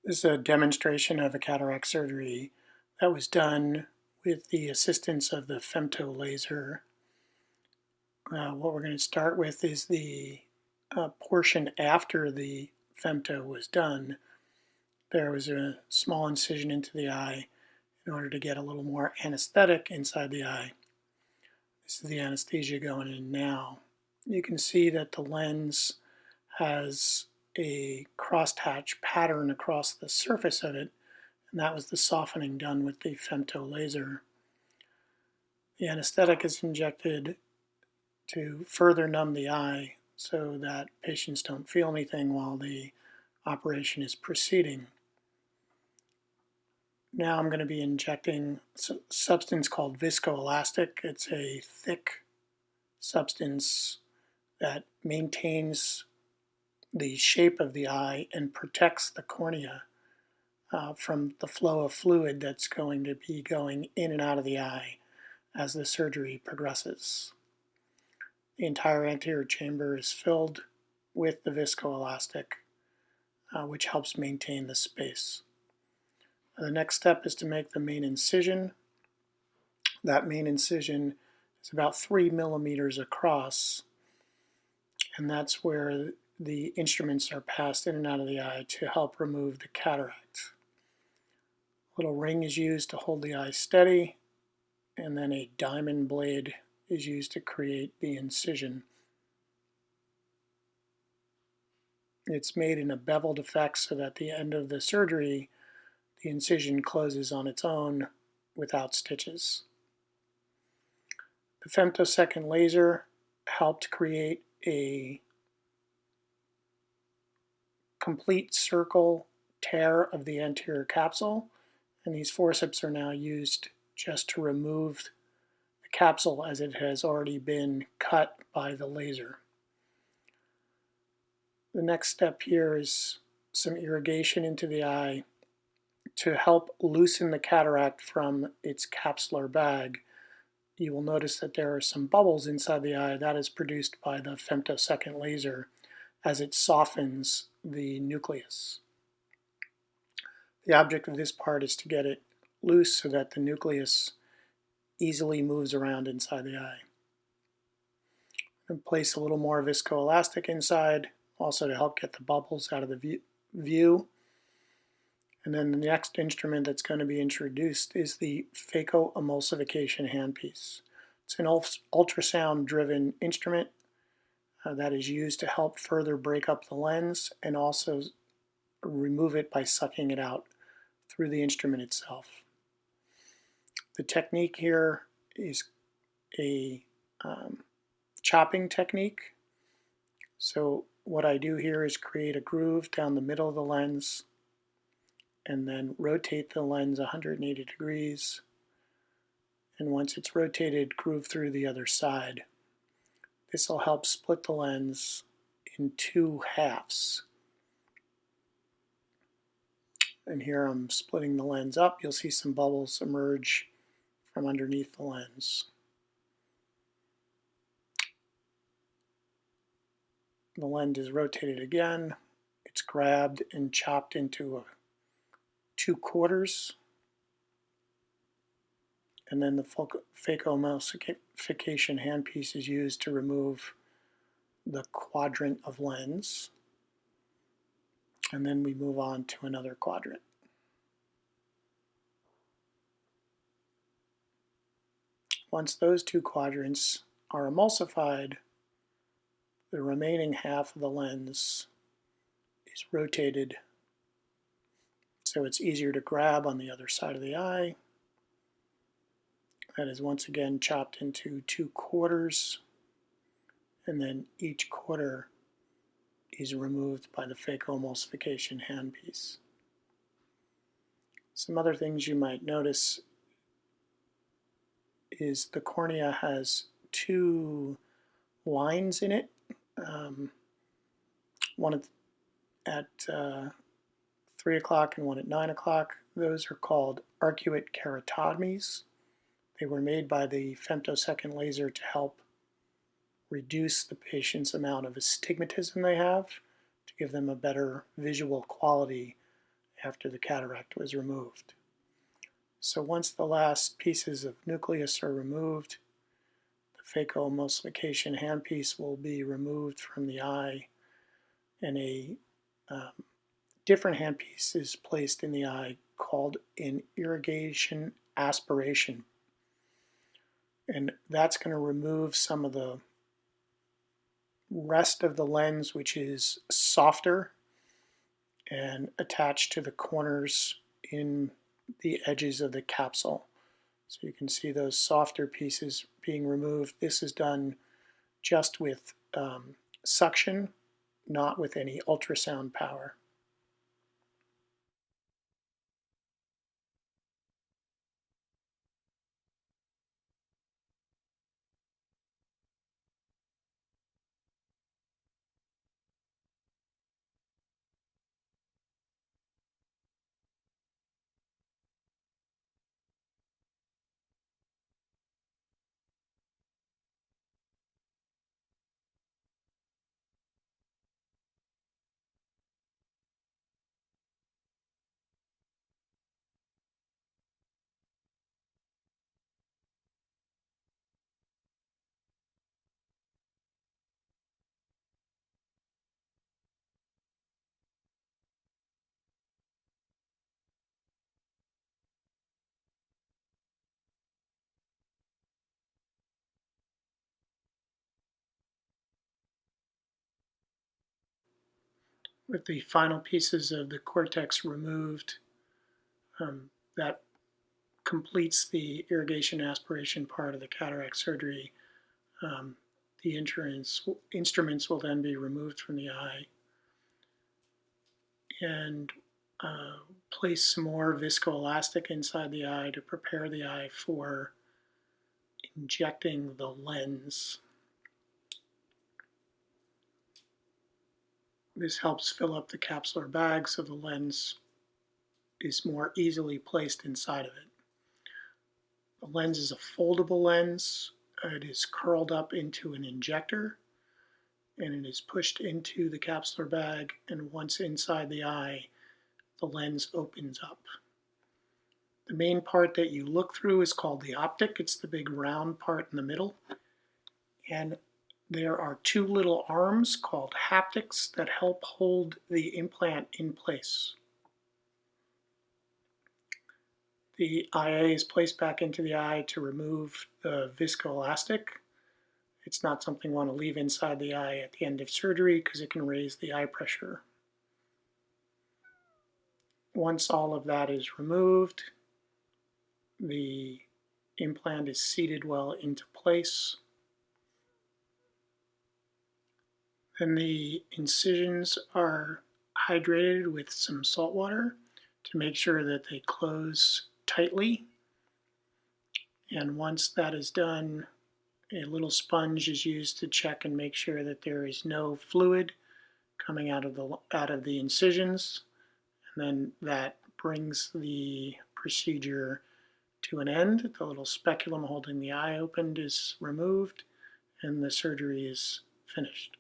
This is a demonstration of a cataract surgery that was done with the assistance of the Femto laser. What we're going to start with is the portion after the Femto was done. There was a small incision into the eye in order to get a little more anesthetic inside the eye. This is the anesthesia going in now. You can see that the lens has a crosshatch pattern across the surface of it, and that was the softening done with the Femto laser. The anesthetic is injected to further numb the eye so that patients don't feel anything while the operation is proceeding. Now I'm going to be injecting a substance called viscoelastic. It's a thick substance that maintains the shape of the eye and protects the cornea from the flow of fluid that's going to be going in and out of the eye as the surgery progresses. The entire anterior chamber is filled with the viscoelastic, which helps maintain the space. The next step is to make the main incision. That main incision is about 3 millimeters across, and that's where the instruments are passed in and out of the eye to help remove the cataract. A little ring is used to hold the eye steady, and then a diamond blade is used to create the incision. It's made in a beveled effect so that at the end of the surgery, the incision closes on its own without stitches. The femtosecond laser helped create a complete circle tear of the anterior capsule, and these forceps are now used just to remove the capsule as it has already been cut by the laser. The next step here is some irrigation into the eye to help loosen the cataract from its capsular bag. You will notice that there are some bubbles inside the eye. That is produced by the femtosecond laser as it softens the nucleus. The object of this part is to get it loose so that the nucleus easily moves around inside the eye. And place a little more viscoelastic inside, also to help get the bubbles out of the view. And then the next instrument that's going to be introduced is the phacoemulsification handpiece. It's an ultrasound-driven instrument that is used to help further break up the lens and also remove it by sucking it out through the instrument itself. The technique here is a chopping technique. So what I do here is create a groove down the middle of the lens and then rotate the lens 180 degrees. And once it's rotated, groove through the other side. This will help split the lens in 2 halves. And here I'm splitting the lens up. You'll see some bubbles emerge from underneath the lens. The lens is rotated again. It's grabbed and chopped into 2 quarters. And then the phacoemulsification handpiece is used to remove the quadrant of lens. And then we move on to another quadrant. Once those 2 quadrants are emulsified, the remaining half of the lens is rotated so it's easier to grab on the other side of the eye. That is once again chopped into 2 quarters, and then each quarter is removed by the phacoemulsification handpiece. Some other things you might notice is the cornea has 2 lines in it, one at 3 o'clock and one at 9 o'clock. Those are called arcuate keratotomies. They were made by the femtosecond laser to help reduce the patient's amount of astigmatism they have, to give them a better visual quality after the cataract was removed. So once the last pieces of nucleus are removed, the phacoemulsification handpiece will be removed from the eye, and a different handpiece is placed in the eye called an irrigation aspiration. And that's going to remove some of the rest of the lens, which is softer and attached to the corners in the edges of the capsule. So you can see those softer pieces being removed. This is done just with suction, not with any ultrasound power. With the final pieces of the cortex removed, that completes the irrigation aspiration part of the cataract surgery. The instruments will then be removed from the eye and place some more viscoelastic inside the eye to prepare the eye for injecting the lens. This helps fill up the capsular bag so the lens is more easily placed inside of it. The lens is a foldable lens. It is curled up into an injector, and it is pushed into the capsular bag, and once inside the eye, the lens opens up. The main part that you look through is called the optic. It's the big round part in the middle. And there are two little arms called haptics that help hold the implant in place. The IA is placed back into the eye to remove the viscoelastic. It's not something you want to leave inside the eye at the end of surgery because it can raise the eye pressure. Once all of that is removed, the implant is seated well into place. Then the incisions are hydrated with some salt water to make sure that they close tightly. And once that is done, a little sponge is used to check and make sure that there is no fluid coming out of the incisions. And then that brings the procedure to an end. The little speculum holding the eye opened is removed, and the surgery is finished.